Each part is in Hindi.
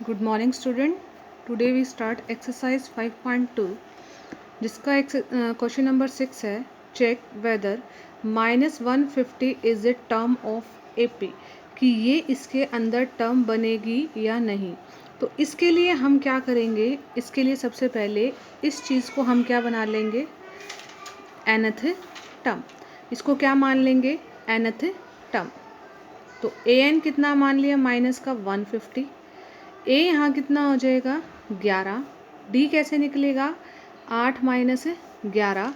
Good morning student. Today we start exercise 5.2 जिसका क्वेश्चन नंबर 6 है check whether -150 is a term of AP कि ये इसके अंदर टर्म बनेगी या नहीं। तो इसके लिए हम क्या करेंगे, इसके लिए सबसे पहले इस चीज़ को हम क्या बना लेंगे, nth टर्म। इसको क्या मान लेंगे, nth टर्म। तो an कितना मान लिया, माइनस का 150। ए यहाँ कितना हो जाएगा 11। डी कैसे निकलेगा, 8 माइनस 11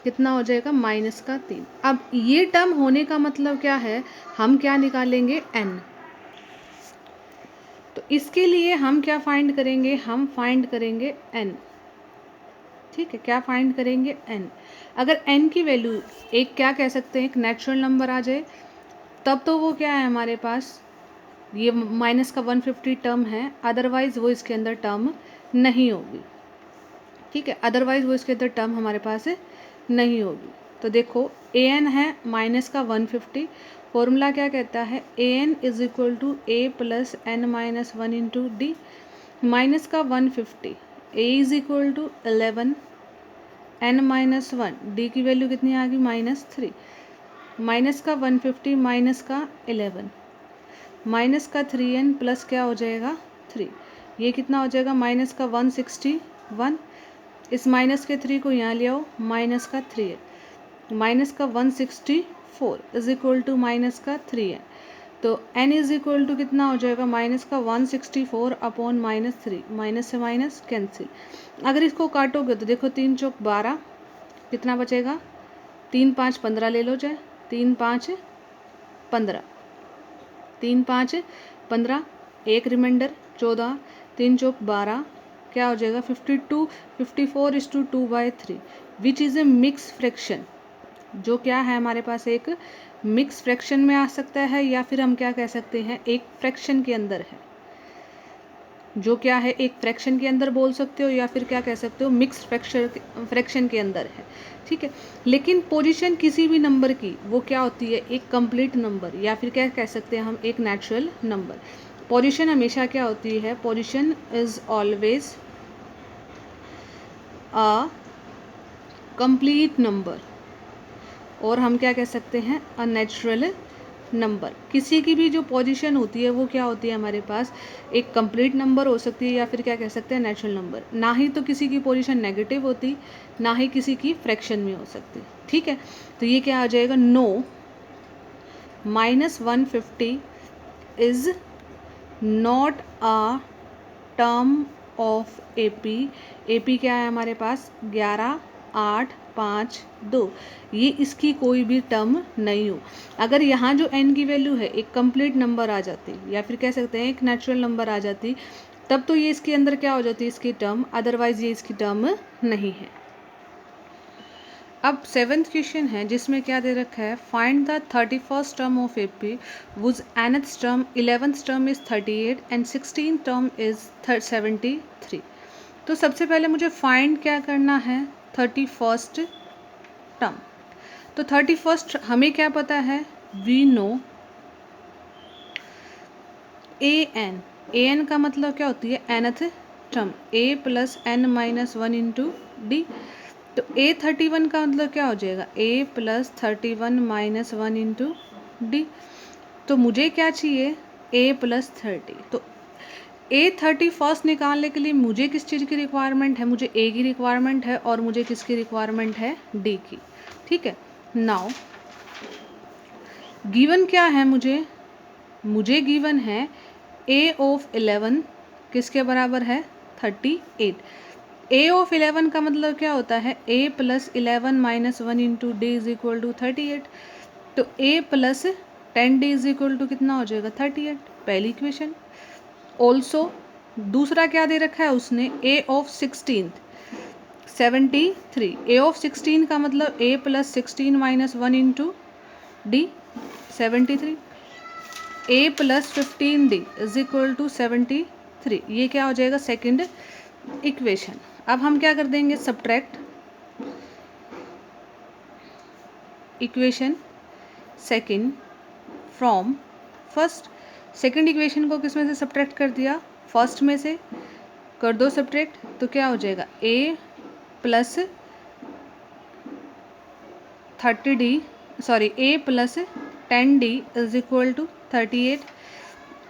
कितना हो जाएगा, माइनस का 3। अब ये टर्म होने का मतलब क्या है, हम क्या निकालेंगे, एन। तो इसके लिए हम क्या फाइंड करेंगे, हम फाइंड करेंगे एन। ठीक है, क्या फाइंड करेंगे, एन। अगर एन की वैल्यू एक क्या कह सकते हैं, एक नेचुरल नंबर आ जाए तब तो वो क्या है हमारे पास, ये माइनस का 150 टर्म है, अदरवाइज वो इसके अंदर टर्म नहीं होगी। ठीक है, अदरवाइज वो इसके अंदर टर्म हमारे पास नहीं होगी। तो देखो ए एन है माइनस का 150, फॉर्मूला क्या कहता है, a n is equal to a plus n minus 1 into d. Minus का 150, a is equal to 11 n minus 1, d की वैल्यू कितनी आ गई, -3। माइनस का 150 माइनस का 11 माइनस का 3n प्लस क्या हो जाएगा 3, ये कितना हो जाएगा, माइनस का 161। इस माइनस के 3 को यहाँ ले आओ, माइनस का 3n माइनस का 164 इज इक्वल टू माइनस का 3n। तो n इज इक्वल टू कितना हो जाएगा, माइनस का 164 अपॉन -3, माइनस से माइनस कैंसिल। अगर इसको काटोगे तो देखो 3 चौक 12, कितना बचेगा, 3 5 15 ले लो जाए, 3 5 15, 3 5 15, एक रिमाइंडर 14, 3 चौक 12, क्या हो जाएगा 52, 54:2/3 which is a mix fraction. जो क्या है हमारे पास एक मिक्स फ्रैक्शन में आ सकता है, या फिर हम क्या कह सकते हैं, एक फ्रैक्शन के अंदर है। जो क्या है, एक फ्रैक्शन के अंदर बोल सकते हो, या फिर क्या कह सकते हो, मिक्स फ्रैक्शन के अंदर है। ठीक है, लेकिन पोजीशन किसी भी नंबर की वो क्या होती है, एक कंप्लीट नंबर, या फिर क्या कह सकते हैं हम, एक नेचुरल नंबर। पोजीशन हमेशा क्या होती है, position is always a complete number, और हम क्या कह सकते हैं, अ नेचुरल नंबर। किसी की भी जो पोजीशन होती है वो क्या होती है हमारे पास, एक कंप्लीट नंबर हो सकती है, या फिर क्या कह सकते हैं, नेचुरल नंबर। ना ही तो किसी की पोजीशन नेगेटिव होती, ना ही किसी की फ्रैक्शन में हो सकती। ठीक है, तो ये क्या आ जाएगा, no -150 is not a term of AP. AP क्या है हमारे पास, 11 8 5 2, ये इसकी कोई भी टर्म नहीं हो। अगर यहाँ जो n की वैल्यू है एक कंप्लीट नंबर आ जाती, या फिर कह सकते हैं एक नेचुरल नंबर आ जाती, तब तो ये इसके अंदर क्या हो जाती, इसकी टर्म, अदरवाइज ये इसकी टर्म नहीं है। अब 7th क्वेश्चन है जिसमें क्या दे रखा है, find the 31st term of AP was nth term 11th term is 38 and 16th term is 73। तो सबसे पहले मुझे फाइंड क्या करना है, 31st टर्म। तो 31st हमें क्या पता है, वी नो ए एन का मतलब क्या होती है, nth term, a plus n minus 1 into D. तो A31 का मतलब क्या हो जाएगा, a plus 31 minus 1 into D. तो मुझे क्या चाहिए, a प्लस 30। तो A31 निकालने के लिए मुझे किस चीज़ की रिक्वायरमेंट है, मुझे a की रिक्वायरमेंट है, और मुझे किसकी रिक्वायरमेंट है, d की। ठीक है, नाउ गिवन क्या है, मुझे गिवन है a ऑफ 11 किसके बराबर है, 38। a ऑफ 11 का मतलब क्या होता है, a plus 11 minus 1 into D is equal to 38। तो a plus 10 D is equal to कितना हो जाएगा, 38, पहली इक्वेशन। ऑल्सो दूसरा क्या दे रखा है उसने, a ऑफ 16 73। a ऑफ 16 का मतलब a plus 16 minus 1 into D 73। a plus 15 D is equal to 73, ये क्या हो जाएगा, सेकंड इक्वेशन। अब हम क्या कर देंगे, subtract equation second from first. Second equation को किस में से सब्ट्रैक्ट कर दिया, फर्स्ट में से कर दो सब्ट्रैक्ट, तो क्या हो जाएगा a plus 30d, sorry a plus 10d is equal to 38,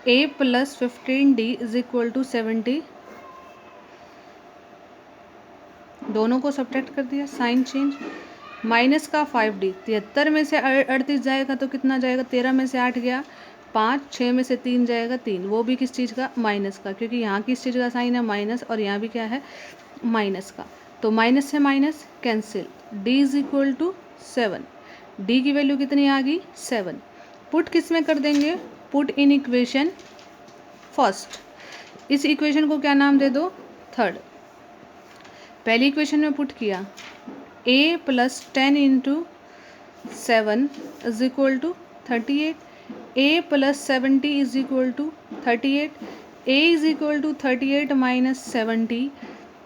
a plus 15d is equal to 70, दोनों को सब्ट्रैक्ट कर दिया, साइन चेंज, माइनस का 5d, 73 में से 38 जाएगा तो कितना जाएगा, 13 में से 8 गया 5, 6 में से 3 जाएगा 3, वो भी किस चीज़ का, माइनस का, क्योंकि यहाँ किस चीज़ का साइन है, माइनस, और यहाँ भी क्या है, माइनस का, तो माइनस से minus cancel, d is equal to 7, d की वैल्यू कितनी आ गई 7, पुट किस में कर देंगे, पुट इन इक्वेशन फर्स्ट, इस इक्वेशन को क्या नाम दे दो, थर्ड, पहली इक्वेशन में पुट किया a plus 10 into 7 is equal to 38, a plus 70 is equal to 38, a is equal to 38 minus 70,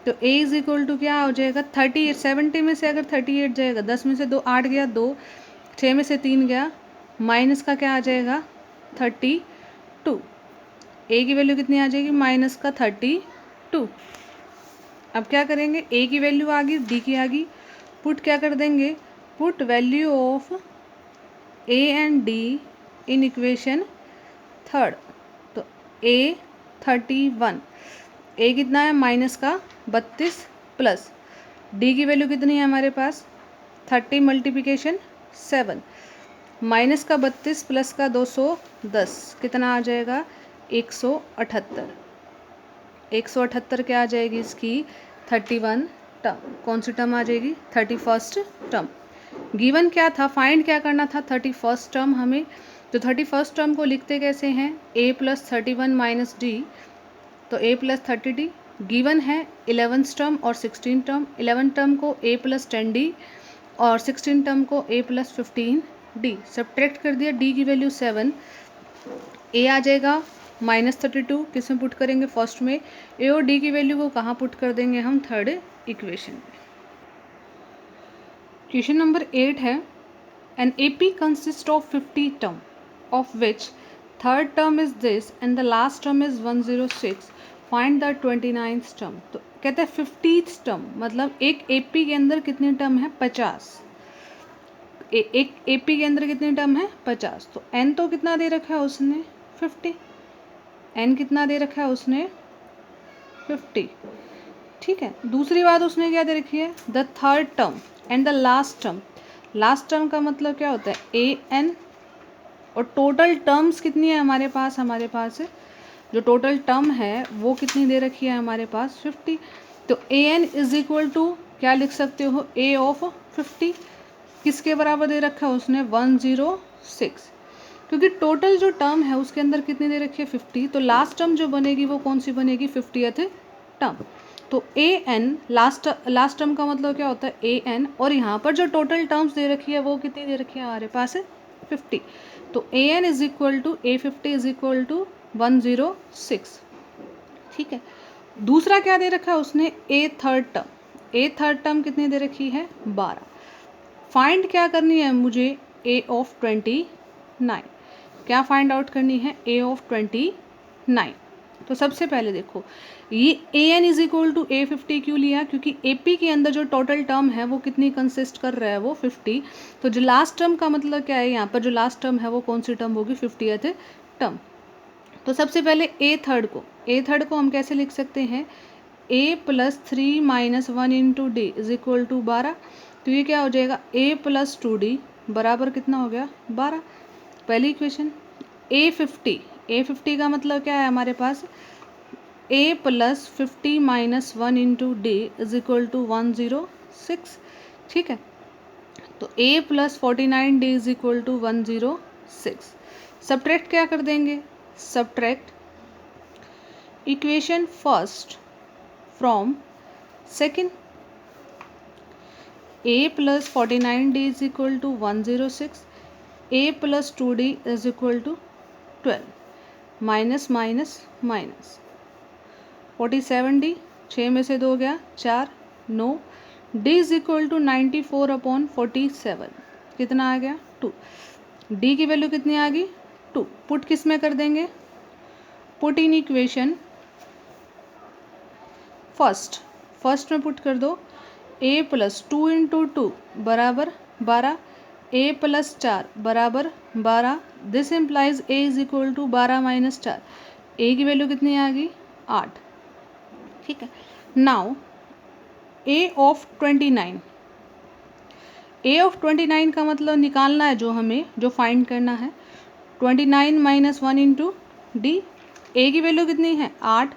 तो a इज इक्वल टू क्या हो जाएगा 38, 70 में से अगर 38 जाएगा, 10 में से 2 8 गया 2, 6 में से 3 गया, माइनस का क्या आ जाएगा 32, a की वैल्यू कितनी आ जाएगी, माइनस का 32। अब क्या करेंगे, a की वैल्यू आ गई, d की आ गई, पुट क्या कर देंगे, put value of a and d in equation third, तो a 31, a कितना है माइनस का 32 प्लस d की वैल्यू कितनी है हमारे पास 30 मल्टीप्लिकेशन 7, माइनस का 32 प्लस का 210 कितना आ जाएगा 178, 178 क्या आ जाएगी इसकी 31 टर्म, कौन सी टर्म आ जाएगी 31st टर्म। गिवन क्या था, फाइंड क्या करना था 31st टर्म हमें, तो 31st टर्म को लिखते कैसे हैं a प्लस 31 माइनस डी, तो a प्लस 30d, गिवन है 11th टर्म और 16 टर्म, 11 टर्म को a प्लस 10d और 16 टर्म को a प्लस 15d, सब्ट्रैक्ट कर दिया, d की वैल्यू 7, a आ जाएगा -32, किस में पुट करेंगे फर्स्ट में, a और d की वैल्यू को कहाँ पुट कर देंगे हम, थर्ड इक्वेशन में। क्वेश्चन नंबर 8 है, an AP consist of 50 term of which third term is this and the last term is 106, find the 29th term, तो कहते हैं 50th टर्म मतलब एक AP के अंदर कितनी टर्म है 50, एक AP के अंदर कितनी टर्म है 50, तो n तो कितना दे रखा है उसने 50, n कितना दे रखा है उसने 50, ठीक है। दूसरी बात उसने क्या दे रखी है, the third term and the last term, last term का मतलब क्या होता है an, और टोटल टर्म्स कितनी है हमारे पास जो टोटल टर्म है वो कितनी दे रखी है हमारे पास 50, तो an इज इक्वल टू क्या लिख सकते हो a ऑफ 50, किसके बराबर दे रखा है उसने 106, क्योंकि टोटल जो टर्म है उसके अंदर कितनी दे रखी है 50, तो लास्ट टर्म जो बनेगी वो कौन सी बनेगी 50th टर्म, तो an लास्ट टर्म का मतलब क्या होता है an, और यहाँ पर जो टोटल टर्म्स दे रखी है वो कितनी दे रखी है हमारे पास 50, तो an is equal to a50 is equal to 106, ठीक है। दूसरा क्या दे रखा है उसने a थर्ड टर्म कितनी दे रखी है 12, फाइंड क्या करनी है मुझे a ऑफ 29, क्या फाइंड आउट करनी है a ऑफ 29, तो सबसे पहले देखो ये an is equal to a50 क्यों लिया, क्योंकि AP के अंदर जो टोटल टर्म है वो कितनी कंसिस्ट कर रहा है वो 50, तो जो लास्ट टर्म का मतलब क्या है, यहाँ पर जो लास्ट टर्म है वो कौन सी टर्म होगी 50th टर्म, तो सबसे पहले a थर्ड को हम कैसे लिख सकते हैं a plus 3 minus 1 into D is equal to 12, तो ये क्या हो जाएगा a प्लस 2d बराबर कितना हो गया 12, पहली इक्वेशन। a50 का मतलब क्या है हमारे पास a plus 50 minus 1 into D is equal to 106, ठीक है, तो a plus 49d is equal to 106, subtract क्या कर देंगे, subtract equation first from second, a plus 49d is equal to 106, a plus 2d is equal to 12, minus minus minus 47d, 6 में से 2 गया 4, 9, d इज इक्वल टू 94/47, कितना आ गया 2, d की वैल्यू कितनी आ गई 2, पुट किस में कर देंगे, पुट इन इक्वेशन फर्स्ट में पुट कर दो a प्लस 2 इंटू 2 बराबर 12, a प्लस 4 बराबर 12। This implies a is equal to 12 minus 4, a की वैल्यू कितनी आ गई 8। ठीक है, now a of 29, a of 29 का मतलब निकालना है जो फाइंड करना है 29 माइनस 1 इंटू डी। a की वैल्यू कितनी है 8,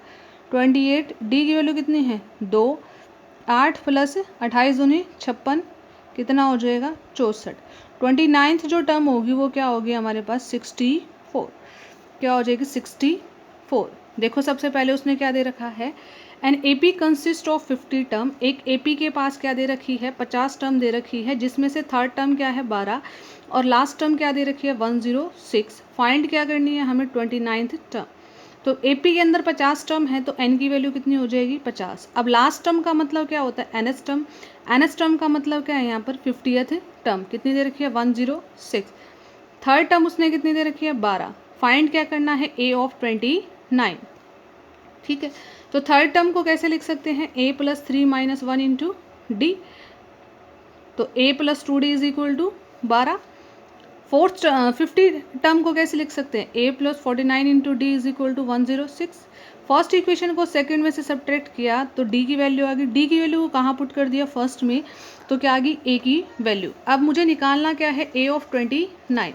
28, डी की वैल्यू कितनी है 2, 8 प्लस 28 दूनी 56, कितना हो जाएगा 64। 29th जो टर्म होगी वो क्या होगी हमारे पास 64, क्या हो जाएगी 64। देखो सबसे पहले उसने क्या दे रखा है, an AP consist of 50 term. एक AP के पास क्या दे रखी है 50 टर्म दे रखी है, जिसमें से थर्ड टर्म क्या है 12 और लास्ट टर्म क्या दे रखी है 106। फाइंड क्या करनी है हमें 29th टर्म। तो AP के अंदर 50 टर्म है तो N की वैल्यू कितनी हो जाएगी 50। अब लास्ट टर्म का मतलब क्या होता है NS टर्म, NS टर्म का मतलब क्या है यहाँ पर 50th टर्म कितनी दे रखी है 106। थर्ड टर्म उसने कितनी दे रखी है 12। फाइंड क्या करना है A ऑफ 29। ठीक है, तो थर्ड टर्म को कैसे लिख सकते हैं a plus 3 minus 1 into D, तो a plus 2d is equal to 12। Fourth 50 term को कैसे लिख सकते हैं a plus 49 into D is equal to 106। First equation को सेकंड में से सब्ट्रैक्ट किया तो d की वैल्यू आ गई, d की वैल्यू को कहाँ पुट कर दिया फर्स्ट में, तो क्या आ गई a की वैल्यू। अब मुझे निकालना क्या है a ऑफ 29,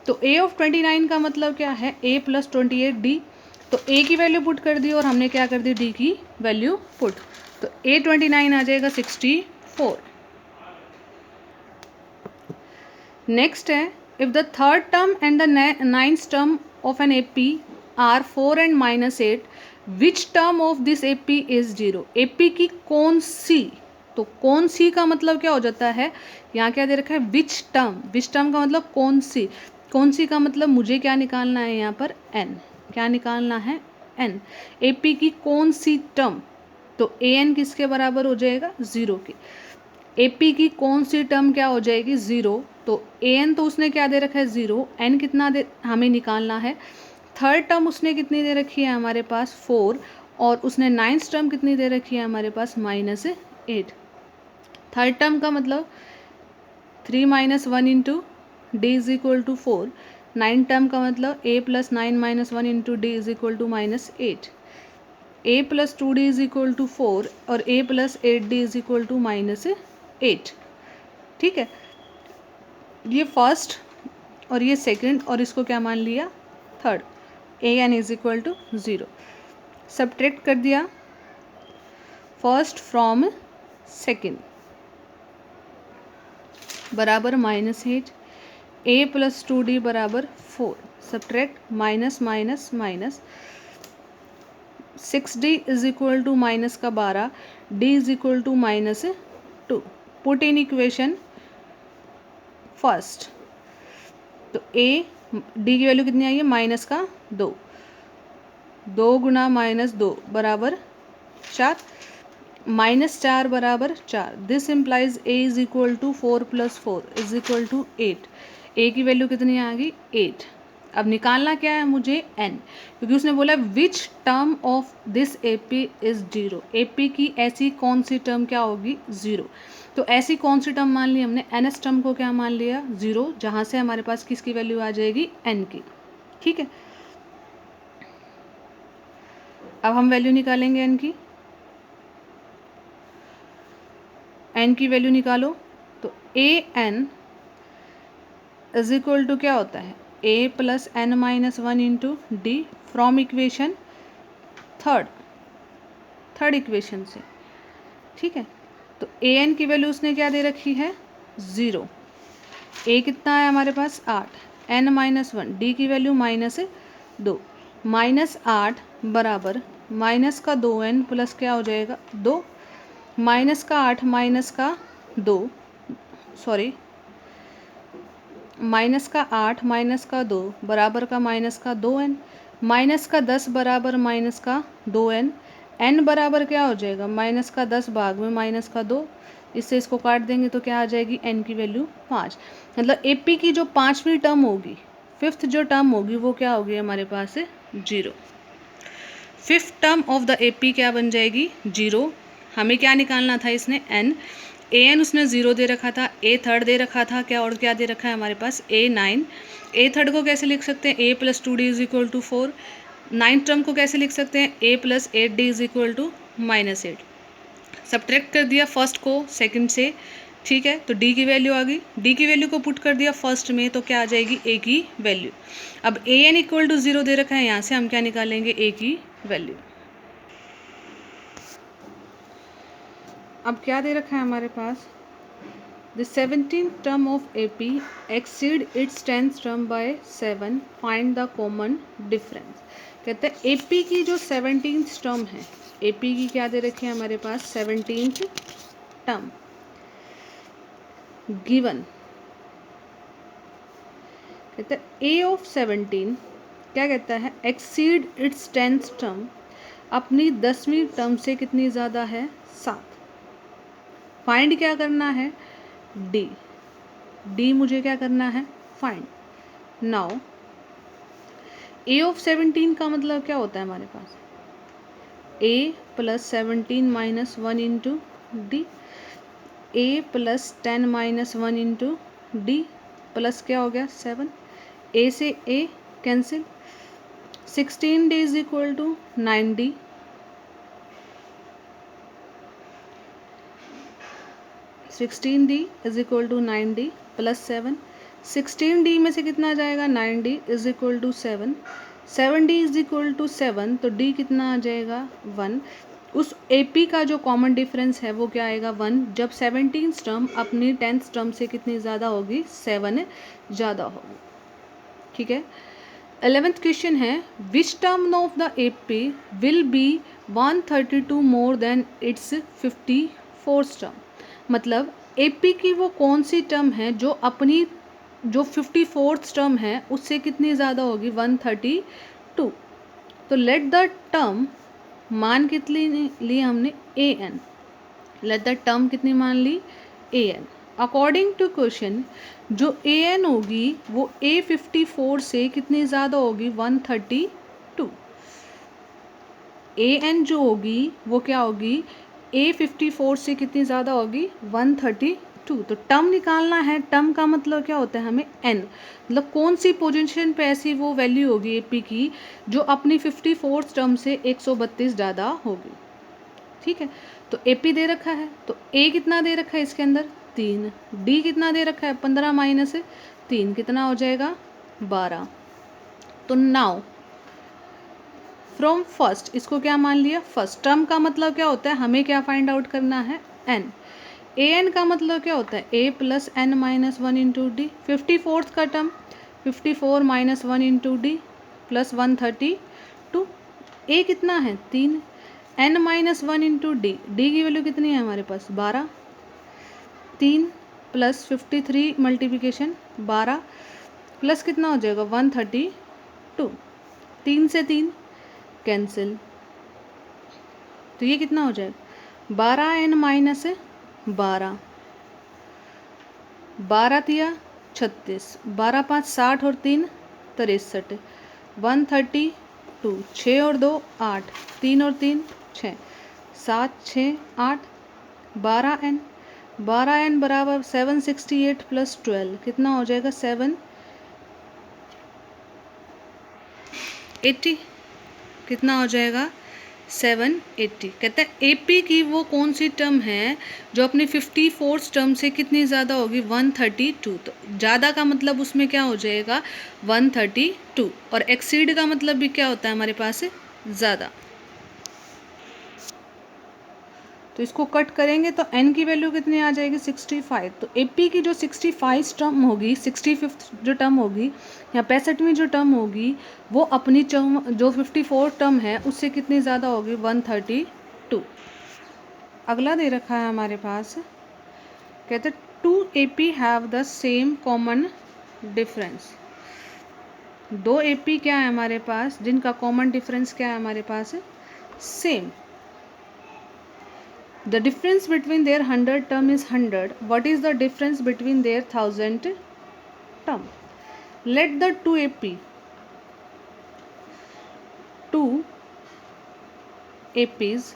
तो a ऑफ 29 का मतलब क्या है a प्लस 28d, तो a की वैल्यू पुट कर दी और हमने क्या कर दी d की वैल्यू पुट, तो a 29 आ जाएगा 64। नेक्स्ट है if the third term and the ninth term of an AP are 4 and minus 8, which term of this AP is 0। AP की कौन सी, तो कौन सी का मतलब क्या हो जाता है, यहाँ क्या दे रखा है विच टर्म, विच टर्म का मतलब कौन सी, कौन सी का मतलब मुझे क्या निकालना है यहाँ पर n, क्या निकालना है n। AP की कौन सी टर्म, तो an किसके बराबर हो जाएगा 0 की। AP की कौन सी टर्म क्या हो जाएगी 0, तो an तो उसने क्या दे रखा है 0, n कितना दे हमें निकालना है। थर्ड टर्म उसने कितनी दे रखी है हमारे पास 4 और उसने नाइन्थ टर्म कितनी दे रखी है हमारे पास -8। थर्ड टर्म का मतलब 3 minus 1 into D is equal to 4। Nine term का मतलब a plus 9 minus 1 into D is equal to -8। a plus 2d is equal to 4 और a plus 8d is equal to -8। ठीक है, ये फर्स्ट और ये सेकंड और इसको क्या मान लिया third, an is equal to 0। Subtract कर दिया फर्स्ट फ्रॉम सेकंड बराबर -8, a प्लस 2d बराबर 4, subtract minus minus minus 6d is equal to minus का 12, d is equal to -2। Put in equation first, तो a d की वैल्यू कितनी आई है माइनस का 2, 2 गुना -2 बराबर 4, -4 बराबर 4। This implies a is equal to 4 plus 4 is equal to 8। a की वैल्यू कितनी आ गई 8। अब निकालना क्या है मुझे n, क्योंकि उसने बोला विच term of this AP is 0। AP की ऐसी कौन सी टर्म क्या होगी 0, तो ऐसी कौन सी टर्म मान ली हमने NS टर्म को क्या मान लिया 0, जहाँ से हमारे पास किसकी वैल्यू आ जाएगी n की। ठीक है, अब हम वैल्यू निकालेंगे n की, n की वैल्यू निकालो, तो an इज इक्वल टू क्या होता है a plus n minus 1 into D from equation third equation से। ठीक है, तो an की वैल्यू उसने क्या दे रखी है 0, a कितना है हमारे पास 8, n माइनस 1, डी की वैल्यू -2, -8 बराबर माइनस का 2n प्लस क्या हो जाएगा 2, माइनस का 8 माइनस का 2 सॉरी माइनस का 8 माइनस का 2 बराबर का माइनस का 2n, माइनस का 10 बराबर माइनस का 2n, n बराबर क्या हो जाएगा माइनस का 10 भाग में माइनस का 2, इससे इसको काट देंगे तो क्या आ जाएगी n की वैल्यू 5। मतलब AP की जो पाँचवीं टर्म होगी, फिफ्थ जो टर्म होगी वो क्या होगी हमारे पास 0। Fifth term of the AP क्या बन जाएगी 0। हमें क्या निकालना था इसने n, an उसने 0 दे रखा था, a थर्ड दे रखा था, क्या और क्या दे रखा है हमारे पास a 9। a थर्ड को कैसे लिख सकते हैं a + 2d = 4। नाइन्थ टर्म को कैसे लिख सकते हैं a + 8d = -8। सब्ट्रैक्ट कर दिया फर्स्ट को सेकंड से, ठीक है, तो d की वैल्यू आ गई। d की वैल्यू को पुट कर दिया फर्स्ट में, तो क्या आ जाएगी a की वैल्यू। अब an = 0 दे रखा है, यहाँ से हम क्या निकालेंगे a की वैल्यू। अब क्या दे रखा है हमारे पास, the 17th term of AP exceed its 10th term by 7, find the common difference. कहते हैं AP की जो 17th टर्म है, AP की क्या दे रखी है हमारे पास 17th टर्म गिवन। कहते हैं A ऑफ 17 क्या कहता है एक्सीड इट्स 10th टर्म, अपनी 10वीं टर्म से कितनी ज़्यादा है 7। फाइंड क्या करना है D मुझे क्या करना है फाइंड। नाउ A ऑफ 17 का मतलब क्या होता है हमारे पास A + 17 - 1 into D, A + 10 - 1 into D plus क्या हो गया 7, A से A cancel, 16D = 9D, 16D = 9D plus 7, 16D में से कितना आ जाएगा 9D = 7, 7D = 7, तो D कितना आ जाएगा 1। उस AP का जो कॉमन डिफरेंस है वो क्या आएगा 1, जब 17th टर्म अपनी 10th टर्म से कितनी ज़्यादा होगी 7 ज़्यादा होगी, ठीक है। 11th क्वेश्चन है विच term of the AP will be 132 more than it's 54th term. मतलब AP की वो कौन सी टर्म है जो अपनी जो 54th टर्म है उससे कितनी ज़्यादा होगी 132। तो लेट द टर्म मान कितनी ली हमने an, लेट द टर्म कितनी मान ली an। अकॉर्डिंग टू क्वेश्चन जो an होगी वो A54 से कितनी ज़्यादा होगी 132। an जो होगी वो क्या होगी A54 से कितनी ज़्यादा होगी 132। तो टर्म निकालना है, टर्म का मतलब क्या होता है हमें n, मतलब कौन सी पोजीशन पे ऐसी वो वैल्यू होगी AP की जो अपनी 54th टर्म से 132 ज़्यादा होगी, ठीक है। तो AP दे रखा है, तो A कितना दे रखा है इसके अंदर 3, D कितना दे रखा है 15 - 3 कितना हो जाएगा 12। तो नाउ फ्रॉम फर्स्ट इसको क्या मान लिया फर्स्ट टर्म का मतलब क्या होता है हमें क्या फाइंड आउट करना है n। an का मतलब क्या होता है A + n - 1 into D, 54th का term 54 - 1 into D plus 132। A कितना है 3, n - 1 इंटू D, D की वैल्यू कितनी है हमारे पास 12, 3 प्लस 53 मल्टीप्लिकेशन 12 प्लस कितना हो जाएगा 132, 3 से 3 कैंसिल, तो ये कितना हो जाएगा 12n - 12, 12 तिया 36, 12 5 60 और 3 63, 132, 6 और 2 8, 3 और 3 6, 7 6 8, 12n, 12n बराबर 768 + 12 कितना हो जाएगा 780, कितना हो जाएगा 780। कहते हैं AP की वो कौन सी टर्म है जो अपनी 54th टर्म से कितनी ज़्यादा होगी 132। तो ज़्यादा का मतलब उसमें क्या हो जाएगा 132, और एक्सीड का मतलब भी क्या होता है हमारे पास ज़्यादा। तो इसको कट करेंगे तो n की वैल्यू कितनी आ जाएगी 65। तो AP की जो 65 टर्म होगी 65th जो टर्म होगी या 65वीं जो टर्म होगी वो अपनी टर्म जो 54 टर्म है उससे कितनी ज़्यादा होगी 132। अगला दे रखा है हमारे पास, कहते 2 AP have the same common difference. 2 AP क्या है हमारे पास जिनका कॉमन डिफरेंस क्या है हमारे पास same. The difference between their 100 term is 100. What is the difference between their 1000 term? Let the 2 AP APs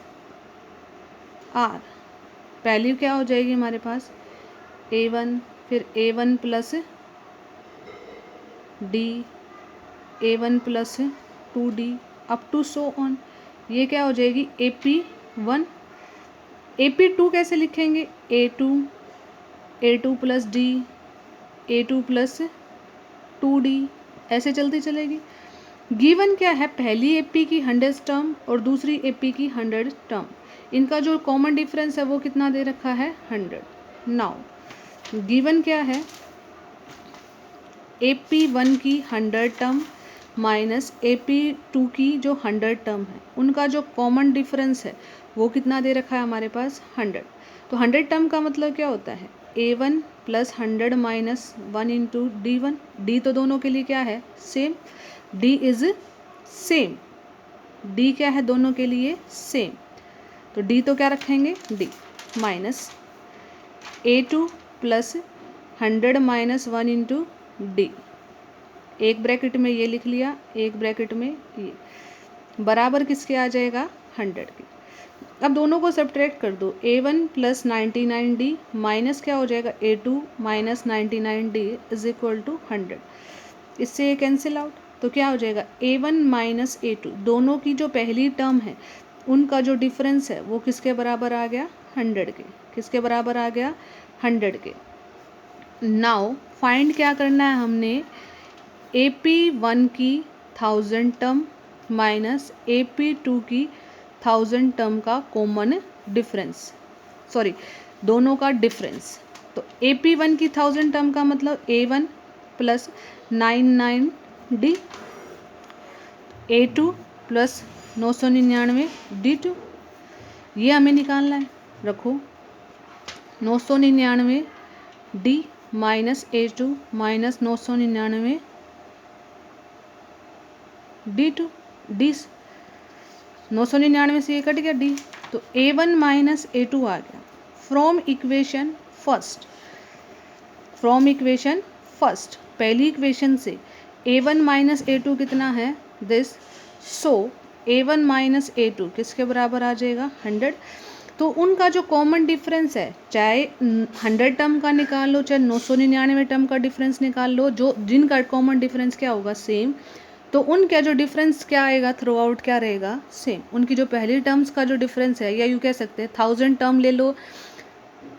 are, value क्या हो जाएगी हमारे पास A1, फिर A1 plus D, A1 plus 2D up to so on. ये क्या हो जाएगी AP1। AP2 कैसे लिखेंगे A2 plus D, A2 plus 2D, ऐसे चलती चलेगी। गिवन क्या है, पहली AP की 100 टर्म और दूसरी AP की 100 टर्म, इनका जो कॉमन डिफरेंस है वो कितना दे रखा है 100। नाउ गिवन क्या है, AP1 की 100 टर्म माइनस AP2 की जो 100 टर्म है, उनका जो कॉमन डिफरेंस है वो कितना दे रखा है हमारे पास 100। तो 100 टर्म का मतलब क्या होता है A1 plus 100 minus 1 into D1। D तो दोनों के लिए क्या है same, D is same, D क्या है दोनों के लिए सेम, तो D तो क्या रखेंगे D minus A2 plus 100 minus 1 into D, एक ब्रैकेट में ये लिख लिया, एक ब्रैकेट में ये, बराबर किसके आ जाएगा 100 के। अब दोनों को सब्ट्रैक्ट कर दो, A1 प्लस 99D माइनस क्या हो जाएगा A2 minus 99D is equal to 100। इससे ये कैंसिल आउट, तो क्या हो जाएगा A1 माइनस A2, दोनों की जो पहली टर्म है उनका जो डिफरेंस है वो किसके बराबर आ गया 100 के, किसके बराबर आ गया 100 के। नाउ फाइंड क्या करना है हमने, AP1 की 1000 टर्म माइनस AP2 की 1000 टर्म का कॉमन डिफरेंस, सॉरी दोनों का डिफरेंस। तो AP1 की 1000 टर्म का मतलब A1 plus 99D, A2 plus 999 D2, ये हमें निकालना है। रखो 999 D minus A2 minus 999 D2, D 999 से ये कट गया D, तो A1 माइनस A2 आ गया from equation first, from equation first पहली इक्वेशन से A1 माइनस A2 कितना है this, so A1 minus A2 किसके बराबर आ जाएगा 100। तो उनका जो कॉमन डिफरेंस है, चाहे 100 टर्म का निकाल लो चाहे 999 टर्म का डिफरेंस निकाल लो, जो जिनका कॉमन डिफरेंस क्या होगा सेम, तो उनका जो डिफरेंस क्या आएगा थ्रू आउट क्या रहेगा सेम। उनकी जो पहली टर्म्स का जो डिफरेंस है, या यूँ कह सकते हैं 1000 टर्म ले लो,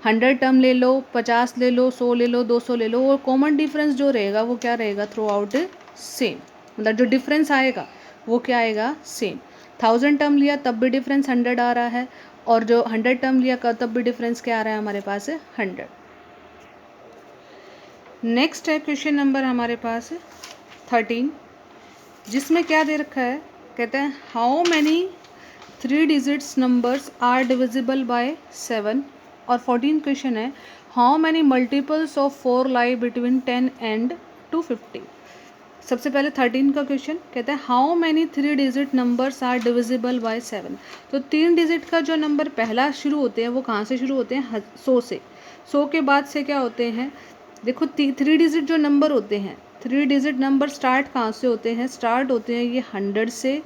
100 टर्म ले लो, 50 ले लो, 100 ले लो, 200 ले लो, और कॉमन डिफरेंस जो रहेगा वो क्या रहेगा थ्रू आउट सेम, मतलब जो डिफरेंस आएगा वो क्या आएगा सेम। 1000 टर्म लिया तब भी डिफरेंस 100 आ रहा है, और जो 100 टर्म लिया तब भी डिफरेंस क्या आ रहा है हमारे पास 100। नेक्स्ट है क्वेश्चन नंबर हमारे पास 13, जिसमें क्या दे रखा है, कहते हैं how many 3 digits numbers are divisible by 7, और 14 क्वेश्चन है how many multiples of 4 lie between 10 and 250। सबसे पहले 13 का क्वेश्चन कहता है how many 3 digit numbers are divisible by 7। तो 3 डिजिट का जो नंबर पहला शुरू होते हैं वो कहाँ से शुरू होते हैं 100 से, 100 के बाद से क्या होते हैं, देखो 3 डिजिट जो नंबर होते हैं, 3 डिजिट नंबर स्टार्ट कहाँ से होते हैं, स्टार्ट होते हैं ये 100 से,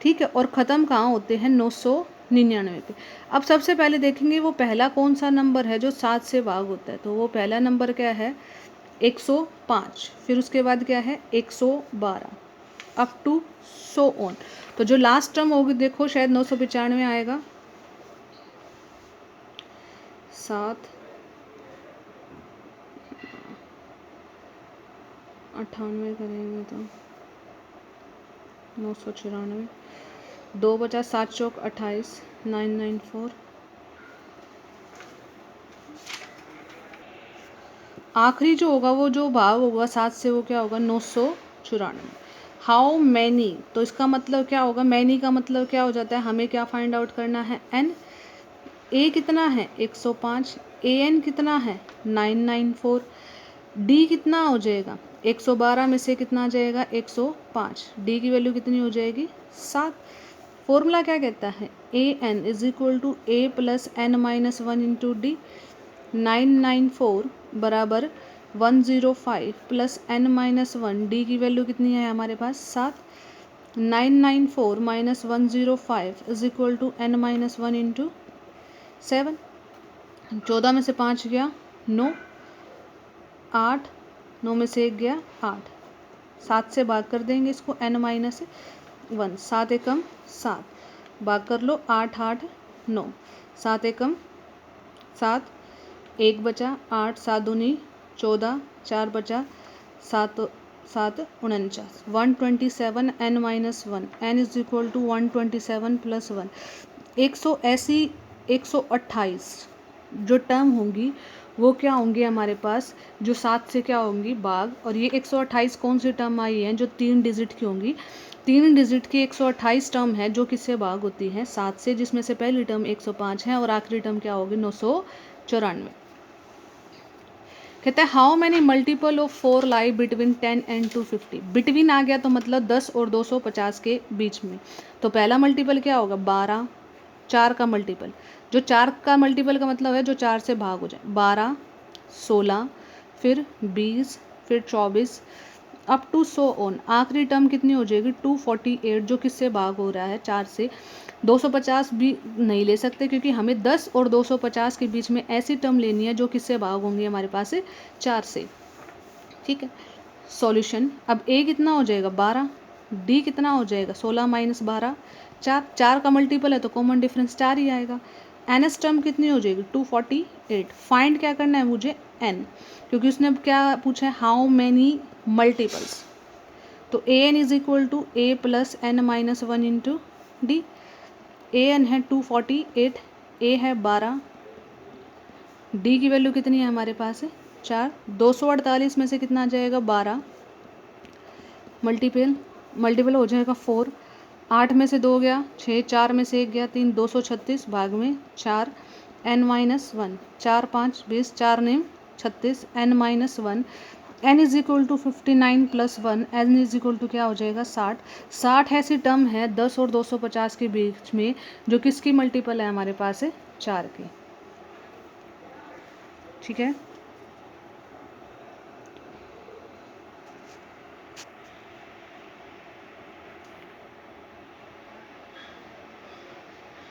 ठीक है, और ख़त्म कहाँ होते हैं 999 पे। अब सबसे पहले देखेंगे वो पहला कौन सा नंबर है जो 7 से भाग होता है, तो वो पहला नंबर क्या है 105, फिर उसके बाद क्या है 112 अप टू सो ऑन। तो जो लास्ट टर्म होगी देखो शायद 995 आएगा, 7 98 करेंगे तो 994, 2 बचा 7 चौक 28, 994, आखिरी जो होगा वो जो भाग होगा 7 से वो क्या होगा 994। हाउ मैनी, तो इसका मतलब क्या होगा, मैनी का मतलब क्या हो जाता है, हमें क्या फाइंड आउट करना है एन। ए कितना है 105, ए एन कितना है 994, डी कितना हो जाएगा 112 में से कितना आ जाएगा 105, डी की वैल्यू कितनी हो जाएगी 7। फॉर्मूला क्या कहता है a n is equal to a plus n minus 1 into d, 994 बराबर 105 प्लस एन माइनस 1, डी की वैल्यू कितनी है हमारे पास 7। 994 minus 105 is equal to n minus 1 into 7। 14 में से 5 गया 9, 8, 9 में से 1 गया 8, 7 से भाग कर देंगे इसको n माइनस 1, 7 एकम 7, भाग कर लो 8 8 9, 7 एकम 7, 1 बचा 8, 7 दूनी 14, 4 बचा 7 7 49, 127 n minus 1, n is equal to 127 plus 1। 100 ऐसी 128 जो टर्म होंगी वो क्या होंगी हमारे पास, जो 7 से क्या होंगी भाग, और ये 128 कौन सी टर्म आई है जो 3 डिजिट की होंगी। 3 डिजिट की 128 टर्म है जो किससे भाग होती हैं 7 से, जिसमें से पहली टर्म 105 है और आखिरी टर्म क्या होगी 994। कहते हैं how many multiple of 4 lie between 10 and 250। Between आ गया तो मतलब 10 और 250 के बीच में, तो पहला मल्टीपल क्या होगा 12, 4 का मल्टीपल, जो 4 का मल्टीपल का मतलब है जो 4 से भाग हो जाए, 12, 16, फिर 20, फिर 24, अप टू 100 ऑन। आखिरी टर्म कितनी हो जाएगी 248, जो किससे भाग हो रहा है 4 से। 250 भी नहीं ले सकते क्योंकि हमें 10 और 250 के बीच में ऐसी टर्म लेनी है जो किससे भाग होंगी हमारे पास 4 से। ठीक है, सॉल्यूशन अब ए कितना हो जाएगा 12, डी कितना हो जाएगा 16 माइनस 12 4, 4 का मल्टीपल है तो कॉमन डिफरेंस 4 ही आएगा। एन एस टर्म कितनी हो जाएगी 248। फाइंड क्या करना है मुझे एन, क्योंकि उसने क्या पूछा है हाउ मैनी मल्टीपल्स, तो a n is equal to a plus n minus 1 into d. A n है 248, ए है 12, डी की वैल्यू कितनी है हमारे पास 4। 248 में से कितना आ जाएगा 12, मल्टीपल हो जाएगा 4, 8 में से 2 गया 6, 4 में से 1 गया 3, 236 भाग में 4, n माइनस 1, 4 5 20, 4 नेम 36, n minus 1, n is equal to 59 plus 1, n is equal to क्या हो जाएगा 60। 60 ऐसी टर्म है 10 और 250 के बीच में जो किसकी मल्टीपल है हमारे पास 4 की। ठीक है।